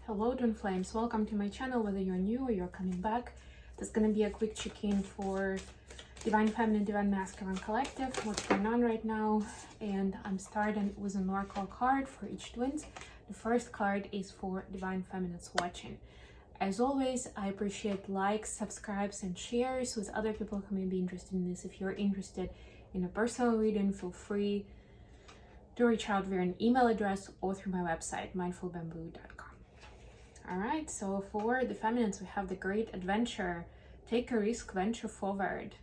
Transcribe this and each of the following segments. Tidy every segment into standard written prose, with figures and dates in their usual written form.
Hello twin flames, welcome to my channel. Whether you're new or you're coming back, there's gonna be a quick check-in for Divine Feminine, Divine Masculine Collective, what's going on right now. And I'm starting with an oracle card for each twins. The first card is for Divine Feminines watching. As always, I appreciate likes, subscribes and shares with other people who may be interested in this. If you're interested in a personal reading, feel free to reach out via an email address or through my website, mindfulbamboo.com. All right, so for the feminines, we have the great adventure. Take a risk, venture forward,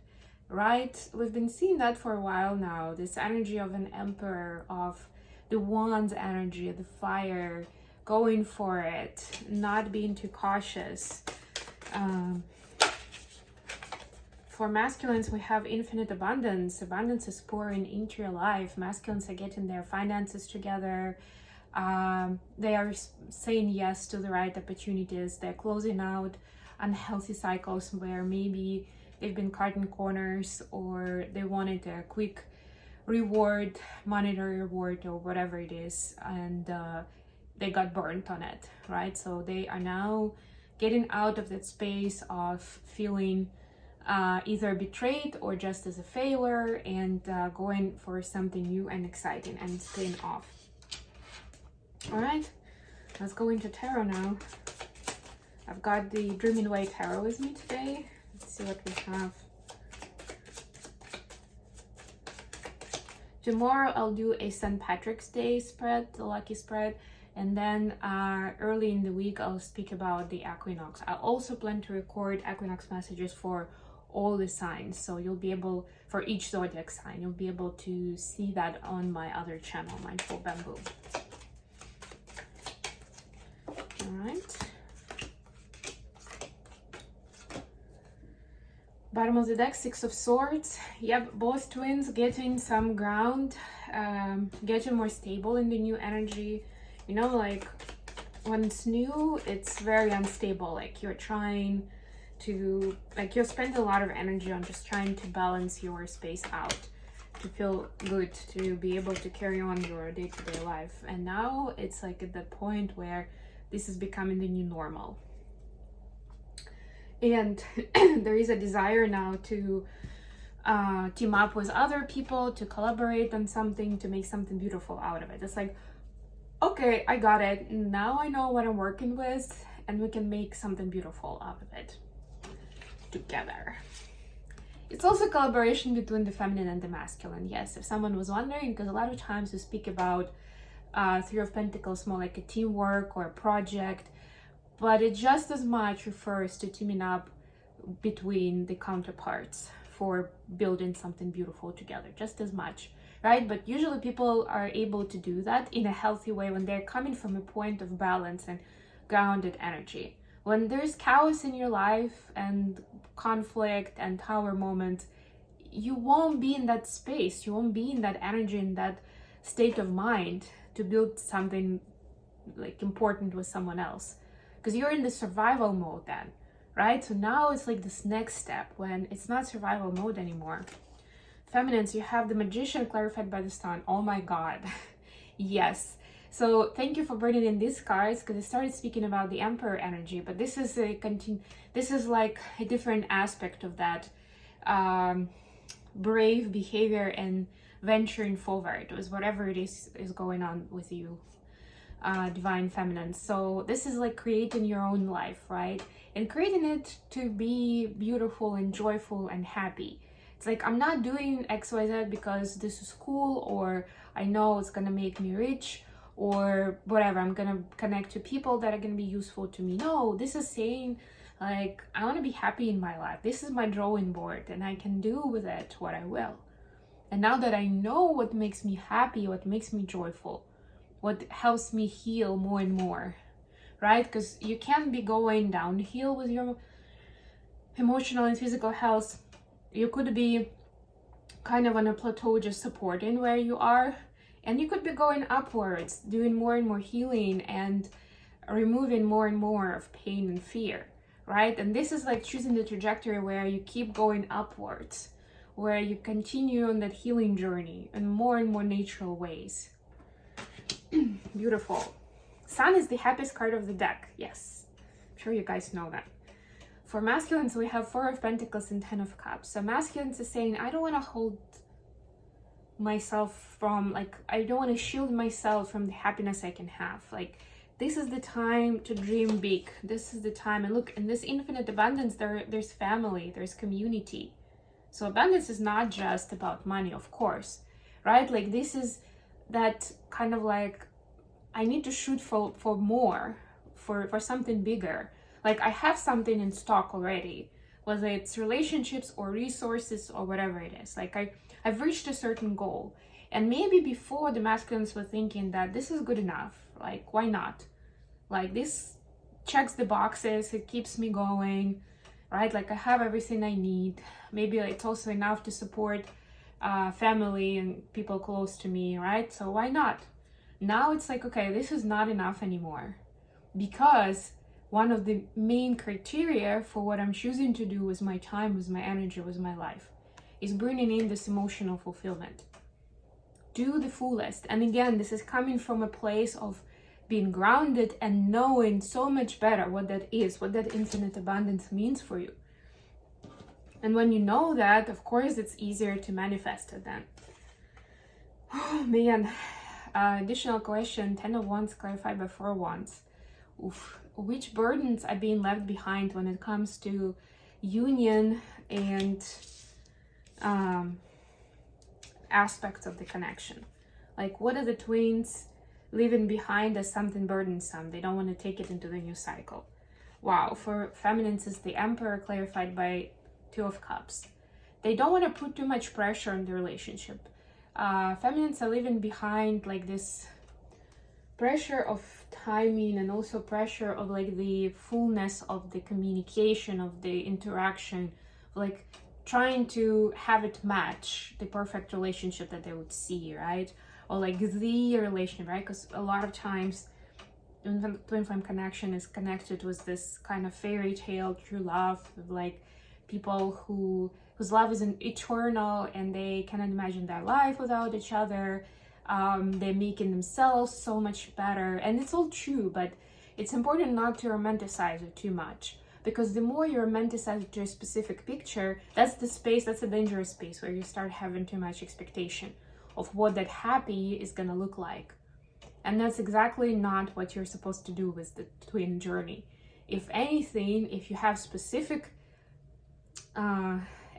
right? We've been seeing that for a while now. This energy of an emperor, of the wands energy, the fire, going for it, not being too cautious. For masculines, we have infinite abundance. Abundance is pouring into your life. Masculines are getting their finances together. They are saying yes to the right opportunities. They're closing out unhealthy cycles where maybe they've been cutting corners or they wanted a quick reward, monetary reward or whatever it is, and they got burnt on it, right? So they are now getting out of that space of feeling either betrayed or just as a failure, and going for something new and exciting and staying off. All right, let's go into tarot now. I've got the Dreaming Way Tarot with me today. Let's see what we have. Tomorrow I'll do a St. Patrick's Day spread, the lucky spread, and then early in the week I'll speak about the equinox. I also plan to record equinox messages for all the signs, so you'll be able, for each zodiac sign, you'll be able to see that on my other channel, Mindful Bamboo. All right. Bottom of the deck, Six of Swords. Yep, both twins getting some ground, getting more stable in the new energy. You know, like when it's new, it's very unstable. Like you're trying to, like you'll spend a lot of energy on just trying to balance your space out, to feel good, to be able to carry on your day-to-day life. And now it's like at that point where this is becoming the new normal. And there is a desire now to team up with other people, to collaborate on something, to make something beautiful out of it. It's like, okay, I got it. Now I know what I'm working with, and we can make something beautiful out of it together. It's also collaboration between the feminine and the masculine. Yes, if someone was wondering, because a lot of times we speak about Three of Pentacles more like a teamwork or a project, but it just as much refers to teaming up between the counterparts for building something beautiful together, just as much, right? But usually people are able to do that in a healthy way when they're coming from a point of balance and grounded energy. When there's chaos in your life and conflict and tower moments, you won't be in that space, you won't be in that energy, in that state of mind to build something like important with someone else, because you're in the survival mode then, right? So now it's like this next step when it's not survival mode anymore. Feminines, you have the Magician clarified by the Sun. Oh my God. Yes. So thank you for bringing in these cards, because I started speaking about the Emperor energy, but this is this is like a different aspect of that brave behavior and venturing forward with whatever it is going on with you, Divine Feminine. So this is like creating your own life, right? And creating it to be beautiful and joyful and happy. It's like, I'm not doing XYZ because this is cool, or I know it's gonna make me rich, or whatever, I'm gonna connect to people that are gonna be useful to me. No, this is saying like, I want to be happy in my life. This is my drawing board and I can do with it what I will. And now that I know what makes me happy, what makes me joyful, what helps me heal more and more, right? Because you can't be going downhill with your emotional and physical health. You could be kind of on a plateau, just supporting where you are, and you could be going upwards, doing more and more healing and removing more and more of pain and fear, right? And this is like choosing the trajectory where you keep going upwards, where you continue on that healing journey in more and more natural ways. Beautiful. Sun is the happiest card of the deck. Yes, I'm sure you guys know that. For masculines, we have Four of Pentacles and Ten of Cups. So masculines is saying, I don't want to hold myself from, like, I don't want to shield myself from the happiness I can have. Like, this is the time to dream big. This is the time. And look, in this infinite abundance, there's family, there's community. So abundance is not just about money, of course, right? Like, this is that kind of like, I need to shoot for more, for something bigger. Like, I have something in stock already, whether it's relationships or resources or whatever it is. Like, I've reached a certain goal. And maybe before, the masculines were thinking that this is good enough. Like, why not? Like, this checks the boxes, it keeps me going, right? Like, I have everything I need. Maybe it's also enough to support family and people close to me, right? So why not? Now it's like, okay, this is not enough anymore, because one of the main criteria for what I'm choosing to do with my time, with my energy, with my life, is bringing in this emotional fulfillment. Do the fullest. And again, this is coming from a place of being grounded and knowing so much better what that is, what that infinite abundance means for you. And when you know that, of course, it's easier to manifest it then. Oh man. Additional question, 10 of Wands clarified by 4 of Wands. Oof. Which burdens are being left behind when it comes to union and aspects of the connection? Like, what are the twins leaving behind as something burdensome? They don't want to take it into the new cycle. Wow, for feminines is the Emperor clarified by 2 of Cups. They don't want to put too much pressure on the relationship. Feminines are leaving behind like this pressure of timing, and also pressure of like the fullness of the communication, of the interaction, like trying to have it match the perfect relationship that they would see, right? Or like the relationship, right? Because a lot of times twin flame connection is connected with this kind of fairy tale true love, of like people whose love isn't eternal and they cannot imagine their life without each other. They're making themselves so much better, and it's all true, but it's important not to romanticize it too much, because the more you romanticize it to a specific picture, that's the space, that's a dangerous space where you start having too much expectation of what that happy is gonna look like. And that's exactly not what you're supposed to do with the twin journey. If anything, if you have specific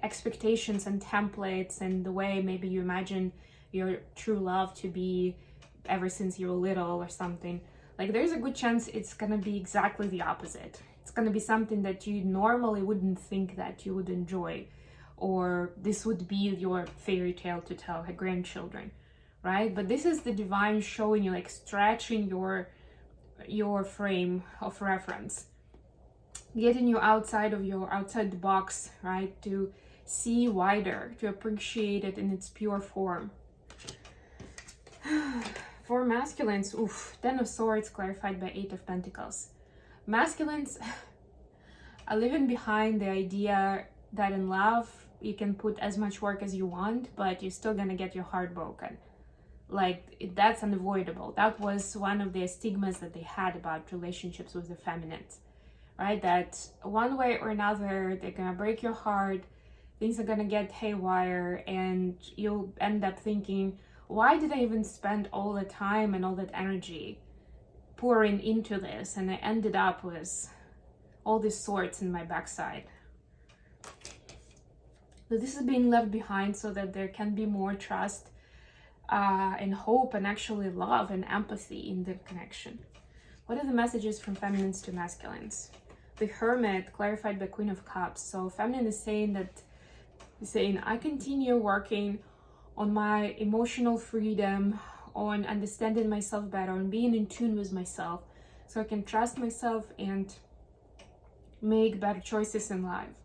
expectations and templates and the way maybe you imagine your true love to be ever since you were little or something, like there's a good chance it's gonna be exactly the opposite. It's gonna be something that you normally wouldn't think that you would enjoy, or this would be your fairy tale to tell her grandchildren, right? But this is the divine showing you, like stretching your frame of reference, getting you outside the box, right? To see wider, to appreciate it in its pure form. For masculines, 10 of Swords clarified by 8 of Pentacles. Masculines are living behind the idea that in love you can put as much work as you want, but you're still gonna get your heart broken. Like, that's unavoidable. That was one of the stigmas that they had about relationships with the feminines, right? That one way or another, they're gonna break your heart, things are gonna get haywire, and you'll end up thinking, why did I even spend all the time and all that energy pouring into this? And I ended up with all these swords in my backside. So this is being left behind so that there can be more trust and hope and actually love and empathy in the connection. What are the messages from feminines to masculines? The Hermit clarified by Queen of Cups. So feminine is saying I continue working on my emotional freedom, on understanding myself better, on being in tune with myself, so I can trust myself and make better choices in life.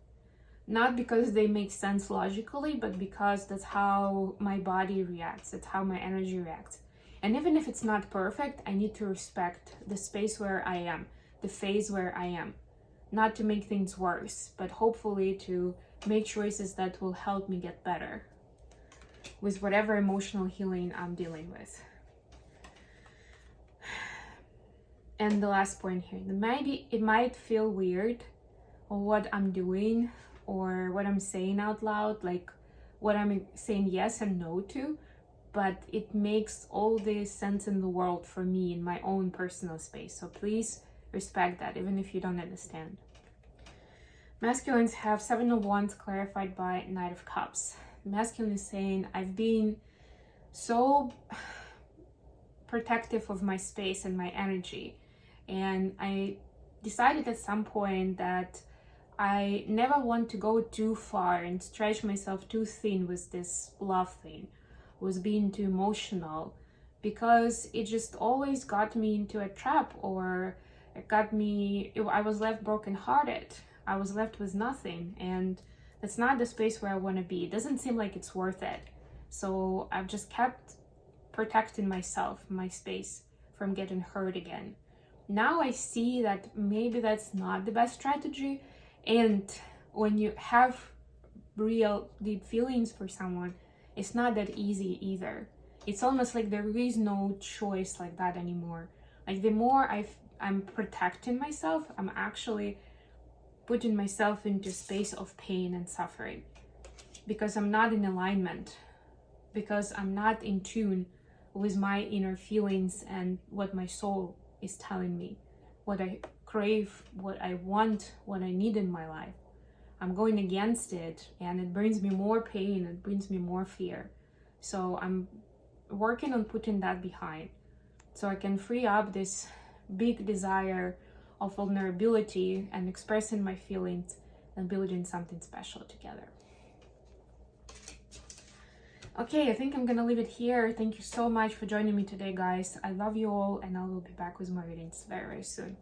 Not because they make sense logically, but because that's how my body reacts, that's how my energy reacts. And even if it's not perfect, I need to respect the space where I am, the phase where I am. Not to make things worse, but hopefully to make choices that will help me get better with whatever emotional healing I'm dealing with. And the last point here, maybe it might feel weird or what I'm doing or what I'm saying out loud, like what I'm saying yes and no to, but it makes all the sense in the world for me in my own personal space. So please respect that, even if you don't understand. Masculines have Seven of Wands clarified by Knight of Cups. Masculine is saying, I've been so protective of my space and my energy, and I decided at some point that I never want to go too far and stretch myself too thin with this love thing, with being too emotional, because it just always got me into a trap, or I was left brokenhearted. I was left with nothing, and that's not the space where I want to be. It doesn't seem like it's worth it. So I've just kept protecting myself, my space, from getting hurt again. Now I see that maybe that's not the best strategy. And when you have real deep feelings for someone, it's not that easy either. It's almost like there is no choice like that anymore. Like the more I'm protecting myself, I'm actually putting myself into a space of pain and suffering, because I'm not in alignment, because I'm not in tune with my inner feelings and what my soul is telling me, what I crave, what I want, what I need in my life. I'm going against it, and it brings me more pain, it brings me more fear. So I'm working on putting that behind, so I can free up this big desire of vulnerability and expressing my feelings and building something special together. Okay, I think I'm gonna leave it here. Thank you so much for joining me today, guys. I love you all, and I will be back with more readings very, very soon.